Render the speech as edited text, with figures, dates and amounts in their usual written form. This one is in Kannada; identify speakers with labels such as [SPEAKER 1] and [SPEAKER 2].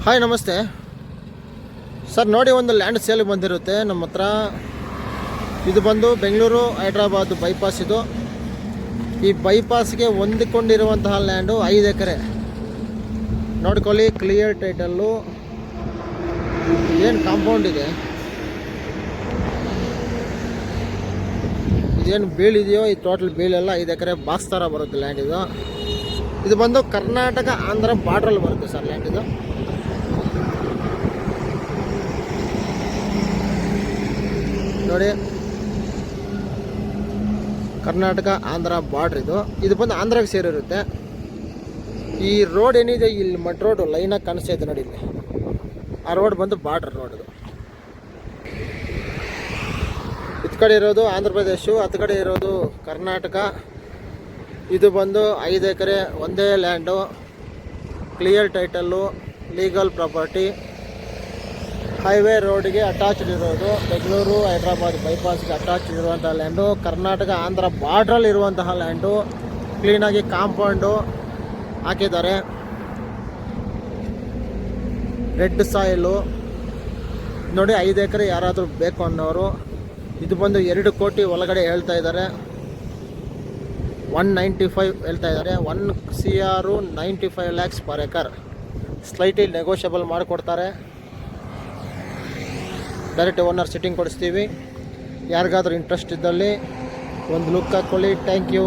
[SPEAKER 1] ಹಾಯ್ ನಮಸ್ತೆ ಸರ್. ನೋಡಿ, ಒಂದು ಲ್ಯಾಂಡ್ ಸೇಲ್ ಬಂದಿರುತ್ತೆ ನಮ್ಮ ಹತ್ರ. ಇದು ಬಂದು ಬೆಂಗಳೂರು ಹೈದ್ರಾಬಾದ್ ಬೈಪಾಸ್. ಇದು ಈ ಬೈಪಾಸ್ಗೆ ಹೊಂದಿಕೊಂಡಿರುವಂತಹ ಲ್ಯಾಂಡು 5 ಎಕರೆ. ನೋಡ್ಕೊಳ್ಳಿ, ಕ್ಲಿಯರ್ ಟೈಟಲ್ಲು. ಏನು ಕಾಂಪೌಂಡ್ ಇದೆ, ಇದೇನು ಬೀಳಿದೆಯೋ ಈ ಟೋಟಲ್ ಬೀಳೆಲ್ಲ 5 ಎಕರೆ ಬಾಕ್ಸ್ ಥರ ಬರುತ್ತೆ ಲ್ಯಾಂಡ್ ಇದು. ಇದು ಬಂದು ಕರ್ನಾಟಕ ಆಂಧ್ರ ಬಾರ್ಡ್ರಲ್ಲಿ ಬರುತ್ತೆ ಸರ್ ಲ್ಯಾಂಡ್ ಇದು. ನೋಡಿ, ಕರ್ನಾಟಕ ಆಂಧ್ರ ಬಾರ್ಡ್ರ್ ಇದು. ಇದು ಬಂದು ಆಂಧ್ರಕ್ಕೆ ಸೇರಿರುತ್ತೆ. ಈ ರೋಡ್ ಏನಿದೆ, ಇಲ್ಲಿ ಮಡ್ ರೋಡ್ ಲೈನಾಗಿ ಕಾಣಿಸ್ತಾ ಇದೆ ನೋಡಿ, ಇಲ್ಲಿ ಆ ರೋಡ್ ಬಂದು ಬಾರ್ಡ್ರ್ ರೋಡ್. ಇದು ಇತ್ ಕಡೆ ಇರೋದು ಆಂಧ್ರ ಪ್ರದೇಶ, ಹತ್ತು ಕಡೆ ಇರೋದು ಕರ್ನಾಟಕ. ಇದು ಬಂದು 5 ಎಕರೆ ಒಂದೇ land, clear title, legal property, highway ರೋಡ್ಗೆ ಅಟ್ಯಾಚ್ಡ್ ಇರೋದು. ಬೆಂಗಳೂರು ಹೈದ್ರಾಬಾದ್ ಬೈಪಾಸ್ಗೆ ಅಟ್ಯಾಚ್ಡ್ ಇರುವಂಥ ಲ್ಯಾಂಡು, ಕರ್ನಾಟಕ ಆಂಧ್ರ ಬಾರ್ಡ್ರಲ್ಲಿ ಇರುವಂತಹ ಲ್ಯಾಂಡು. ಕ್ಲೀನಾಗಿ ಕಾಂಪೌಂಡು ಹಾಕಿದ್ದಾರೆ, ರೆಡ್ ಸಾಯಿಲು. ನೋಡಿ, 5 ಎಕರೆ ಯಾರಾದರೂ ಬೇಕು ಅನ್ನೋರು. ಇದು ಬಂದು 2 ಕೋಟಿ ಒಳಗಡೆ ಹೇಳ್ತಾ ಇದ್ದಾರೆ. 195 ಹೇಳ್ತಾ ಇದ್ದಾರೆ. 1 CR 95 lakhs per acre. Slightly negotiable ಮಾಡಿಕೊಡ್ತಾರೆ. ಡೈರೆಕ್ಟ್ ಓನರ್ ಸಿಟ್ಟಿಂಗ್ ಕೊಡಿಸ್ತೀವಿ. ಯಾರಿಗಾದ್ರೂ ಇಂಟ್ರೆಸ್ಟ್ ಇದ್ದಲ್ಲಿ ಒಂದು ಲುಕ್ ಹಾಕ್ಕೊಳ್ಳಿ. Thank you.